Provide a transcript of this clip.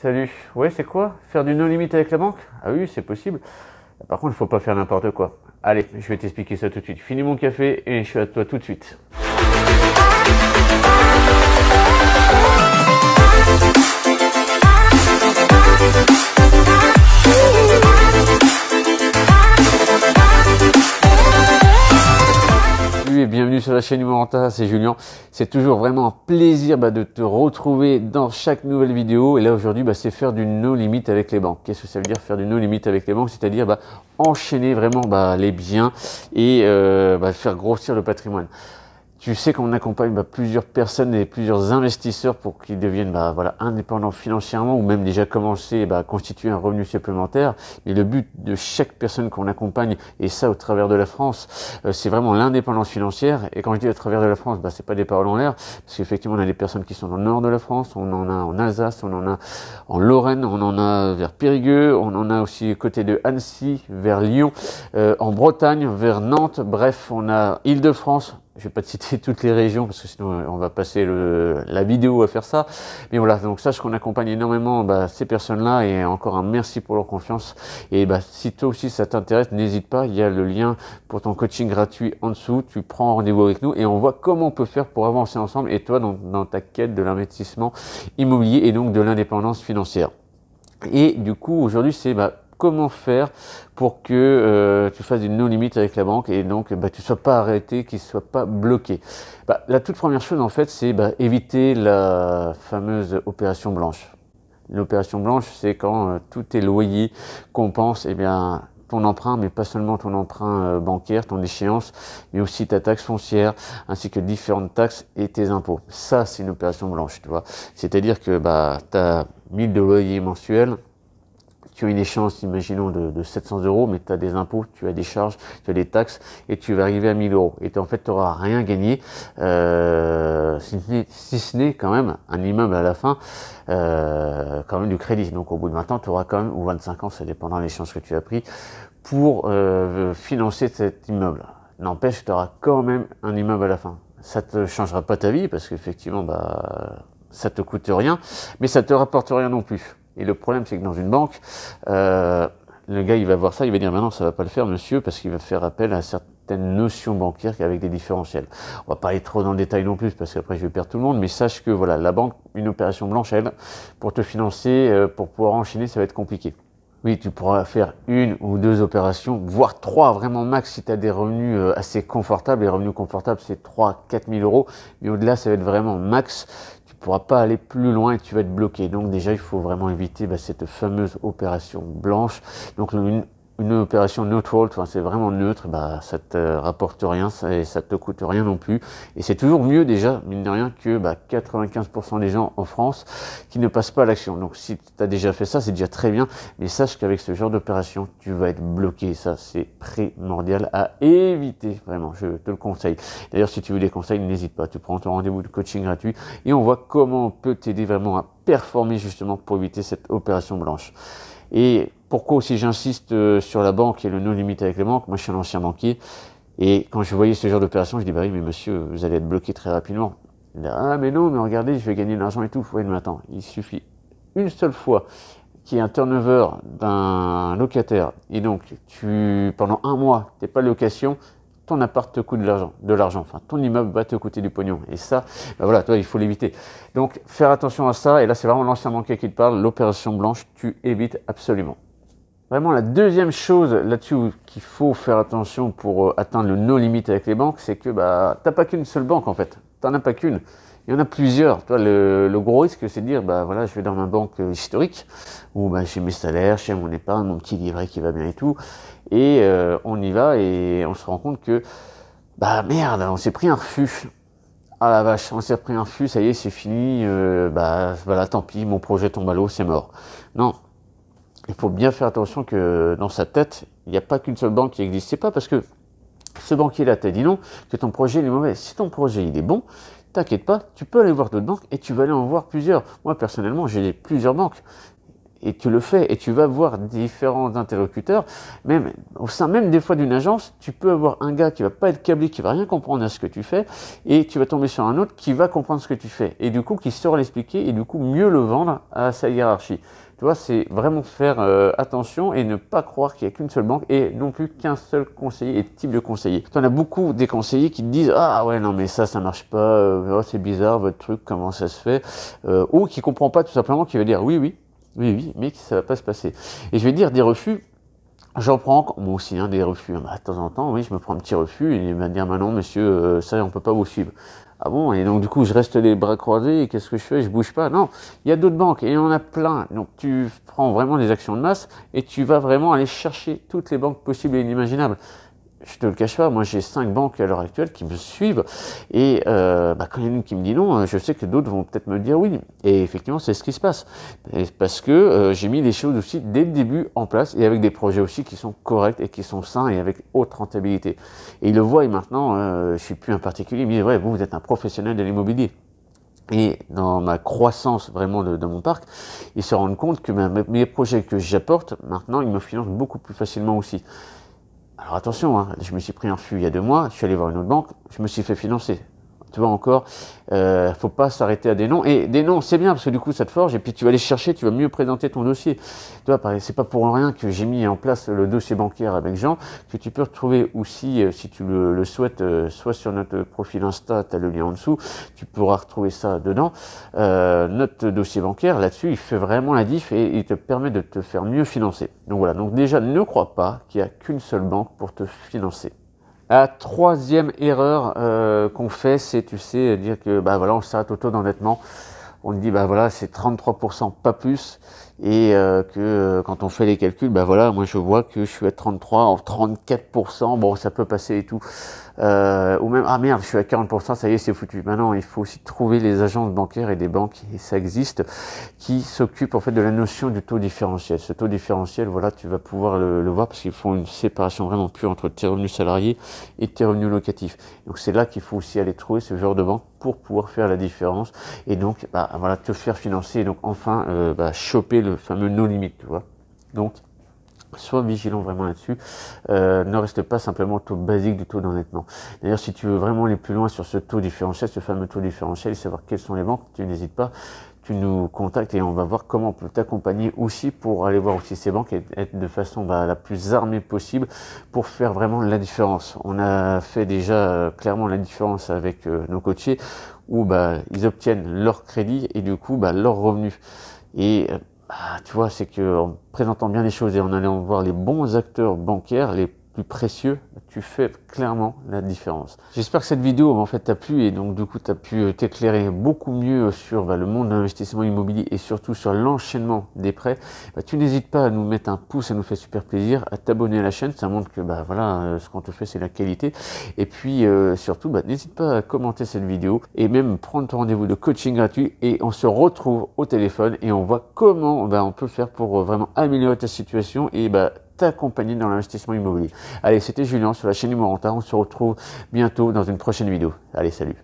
Salut. Ouais, c'est quoi? Faire du no-limit avec la banque? Ah oui, c'est possible. Par contre, il faut pas faire n'importe quoi. Allez, je vais t'expliquer ça tout de suite. Finis mon café et je suis à toi tout de suite. Salut et bienvenue sur la chaîne Humanita, c'est Julien. C'est toujours vraiment un plaisir de te retrouver dans chaque nouvelle vidéo. Et là aujourd'hui, c'est faire du no-limit avec les banques. Qu'est-ce que ça veut dire faire du no-limit avec les banques? C'est-à-dire enchaîner vraiment les biens et faire grossir le patrimoine. Tu sais qu'on accompagne plusieurs personnes et plusieurs investisseurs pour qu'ils deviennent indépendants financièrement ou même déjà commencer à constituer un revenu supplémentaire. Mais le but de chaque personne qu'on accompagne, et ça au travers de la France, c'est vraiment l'indépendance financière. Et quand je dis à travers de la France, c'est pas des paroles en l'air, parce qu'effectivement on a des personnes qui sont dans le nord de la France, on en a en Alsace, on en a en Lorraine, on en a vers Périgueux, on en a aussi côté de Annecy, vers Lyon, en Bretagne, vers Nantes, bref, on a Île-de-France. Je vais pas te citer toutes les régions parce que sinon on va passer la vidéo à faire ça. Mais voilà, donc sache qu'on accompagne énormément ces personnes-là et encore un merci pour leur confiance. Et si toi aussi ça t'intéresse, n'hésite pas, il y a le lien pour ton coaching gratuit en dessous. Tu prends rendez-vous avec nous et on voit comment on peut faire pour avancer ensemble et toi dans ta quête de l'investissement immobilier et donc de l'indépendance financière. Et du coup aujourd'hui c'est comment faire pour que tu fasses du no-limit avec la banque et donc tu ne sois pas arrêté, qu'il ne soit pas bloqué. La toute première chose en fait, c'est éviter la fameuse opération blanche. L'opération blanche, c'est quand tous tes loyers compensent ton emprunt, mais pas seulement ton emprunt bancaire, ton échéance, mais aussi ta taxe foncière, ainsi que différentes taxes et tes impôts. Ça, c'est une opération blanche, tu vois. C'est-à-dire que tu as 1000 de loyer mensuel, tu as une échéance, imaginons, de 700 €, mais tu as des impôts, tu as des charges, tu as des taxes, et tu vas arriver à 1000 €. Et en fait, tu n'auras rien gagné, si ce n'est quand même un immeuble à la fin, quand même du crédit. Donc au bout de 20 ans, tu auras quand même, ou 25 ans, ça dépendra de l'échéance que tu as pris, pour financer cet immeuble. N'empêche, tu auras quand même un immeuble à la fin. Ça ne te changera pas ta vie, parce qu'effectivement, ça te coûte rien, mais ça te rapporte rien non plus. Et le problème, c'est que dans une banque, le gars, il va voir ça, il va dire, non, ça va pas le faire, monsieur, parce qu'il va faire appel à certaines notions bancaires avec des différentiels. On va pas aller trop dans le détail non plus, parce qu'après, je vais perdre tout le monde, mais sache que la banque, une opération blanche, elle, pour te financer, pour pouvoir enchaîner, ça va être compliqué. Oui, tu pourras faire une ou deux opérations, voire trois vraiment max si tu as des revenus assez confortables. Les revenus confortables, c'est 3 000 à 4 000 €. Mais au-delà, ça va être vraiment max. Tu ne pourras pas aller plus loin et tu vas être bloqué. Donc déjà, il faut vraiment éviter cette fameuse opération blanche. Donc une opération neutral, c'est vraiment neutre, ça te rapporte rien et ça te coûte rien non plus. Et c'est toujours mieux déjà, mine de rien, que 95% des gens en France qui ne passent pas à l'action. Donc si tu as déjà fait ça, c'est déjà très bien. Mais sache qu'avec ce genre d'opération, tu vas être bloqué. Ça, c'est primordial à éviter. Vraiment, je te le conseille. D'ailleurs, si tu veux des conseils, n'hésite pas. Tu prends ton rendez-vous de coaching gratuit et on voit comment on peut t'aider vraiment à performer justement pour éviter cette opération blanche. Et pourquoi aussi j'insiste sur la banque et le no-limit avec les banques? Moi, je suis un ancien banquier et quand je voyais ce genre d'opération, je dis oui, mais monsieur, vous allez être bloqué très rapidement. Il dit, ah, mais non, mais regardez, je vais gagner de l'argent et tout. Oui, mais attends, il suffit une seule fois qu'il y ait un turnover d'un locataire et donc pendant un mois, tu n'es pas de location, ton appart te coûte de l'argent, enfin ton immeuble va te coûter du pognon et ça, toi il faut l'éviter. Donc faire attention à ça et là c'est vraiment l'ancien banquier qui te parle, l'opération blanche, tu évites absolument. Vraiment la deuxième chose là-dessus qu'il faut faire attention pour atteindre le no-limit avec les banques, c'est que t'as pas qu'une seule banque en fait, t'en as pas qu'une. Il y en a plusieurs. Toi, le gros risque, c'est de dire, je vais dans ma banque historique, où j'ai mes salaires, j'ai mon épargne, mon petit livret qui va bien et tout, et on y va et on se rend compte que, merde, on s'est pris un refus. Ah la vache, on s'est pris un refus, ça y est, c'est fini, tant pis, mon projet tombe à l'eau, c'est mort. Non, il faut bien faire attention que dans sa tête, il n'y a pas qu'une seule banque qui existe. C'est pas parce que ce banquier-là t'a dit non que ton projet il est mauvais. Si ton projet il est bon, t'inquiète pas, tu peux aller voir d'autres banques et tu vas aller en voir plusieurs. Moi, personnellement, j'ai plusieurs banques. et tu le fais, et tu vas voir différents interlocuteurs, même au sein même des fois d'une agence, tu peux avoir un gars qui va pas être câblé, qui va rien comprendre à ce que tu fais, et tu vas tomber sur un autre qui va comprendre ce que tu fais, et du coup qui saura l'expliquer, et du coup mieux le vendre à sa hiérarchie. Tu vois, c'est vraiment faire attention et ne pas croire qu'il n'y a qu'une seule banque et non plus qu'un seul conseiller et type de conseiller. Tu en as beaucoup des conseillers qui te disent « Ah ouais, non mais ça marche pas, oh, c'est bizarre votre truc, comment ça se fait ?» ou qui ne comprend pas tout simplement, qui va dire « Oui, mais ça va pas se passer. » Et je vais dire des refus. J'en prends, moi aussi, hein, des refus. Bah, de temps en temps, oui, je me prends un petit refus et il va me dire, non, monsieur, ça, on peut pas vous suivre. Ah bon? Et donc, du coup, je reste les bras croisés et qu'est-ce que je fais? Je bouge pas. Non, il y a d'autres banques et il y en a plein. Donc, tu prends vraiment des actions de masse et tu vas vraiment aller chercher toutes les banques possibles et inimaginables. Je te le cache pas, moi j'ai 5 banques à l'heure actuelle qui me suivent et quand il y en a une qui me dit non, je sais que d'autres vont peut-être me dire oui. Et effectivement, c'est ce qui se passe. Et parce que j'ai mis les choses aussi dès le début en place et avec des projets aussi qui sont corrects et qui sont sains et avec haute rentabilité. Et ils le voient et maintenant, je suis plus un particulier, il me dit ouais, vous êtes un professionnel de l'immobilier. Et dans ma croissance vraiment de mon parc, ils se rendent compte que mes projets que j'apporte, maintenant, ils me financent beaucoup plus facilement aussi. Alors attention, hein, je me suis pris un flux il y a 2 mois, je suis allé voir une autre banque, je me suis fait financer. Tu vois encore, faut pas s'arrêter à des noms. Et des noms, c'est bien parce que du coup, ça te forge. Et puis tu vas aller chercher, tu vas mieux présenter ton dossier. Tu vois, c'est pas pour rien que j'ai mis en place le dossier bancaire avec Jean, que tu peux retrouver aussi, si tu le souhaites, soit sur notre profil Insta, tu as le lien en dessous, tu pourras retrouver ça dedans. Notre dossier bancaire, là-dessus, il fait vraiment la diff et il te permet de te faire mieux financer. Donc voilà, donc déjà, ne crois pas qu'il n'y a qu'une seule banque pour te financer. La troisième erreur qu'on fait, c'est, tu sais, dire que bah voilà, on s'arrête au taux d'endettement. On dit bah voilà, c'est 33%, pas plus, et que quand on fait les calculs, bah voilà, moi je vois que je suis à 33, en 34%, bon ça peut passer et tout. Ou même ah merde, je suis à 40%, ça y est, c'est foutu. Maintenant, il faut aussi trouver les agences bancaires et des banques, et ça existe, qui s'occupent en fait de la notion du taux différentiel. Ce taux différentiel, voilà, tu vas pouvoir le voir parce qu'ils font une séparation vraiment pure entre tes revenus salariés et tes revenus locatifs. Donc c'est là qu'il faut aussi aller trouver ce genre de banque pour pouvoir faire la différence et donc bah, voilà, te faire financer et donc enfin choper le fameux no limit, tu vois. Donc sois vigilant vraiment là-dessus, ne reste pas simplement au taux basique du taux d'endettement. D'ailleurs, si tu veux vraiment aller plus loin sur ce taux différentiel, ce fameux taux différentiel, et savoir quelles sont les banques, tu n'hésites pas, tu nous contactes et on va voir comment on peut t'accompagner aussi pour aller voir aussi ces banques et être de façon la plus armée possible pour faire vraiment la différence. On a fait déjà clairement la différence avec nos coachés où ils obtiennent leur crédit et du coup leurs revenus. Et tu vois, c'est qu'en présentant bien les choses et en allant voir les bons acteurs bancaires, les plus précieux, tu fais clairement la différence. J'espère que cette vidéo en fait t'a plu et donc du coup tu as pu t'éclairer beaucoup mieux sur le monde de l'investissement immobilier et surtout sur l'enchaînement des prêts. Tu n'hésites pas à nous mettre un pouce, ça nous fait super plaisir, à t'abonner à la chaîne, ça montre que voilà, ce qu'on te fait c'est la qualité. Et puis surtout n'hésite pas à commenter cette vidéo et même prendre ton rendez-vous de coaching gratuit et on se retrouve au téléphone et on voit comment on peut faire pour vraiment améliorer ta situation et t'accompagner dans l'investissement immobilier. Allez, c'était Julien sur la chaîne Immobilier Rentable. On se retrouve bientôt dans une prochaine vidéo. Allez, salut.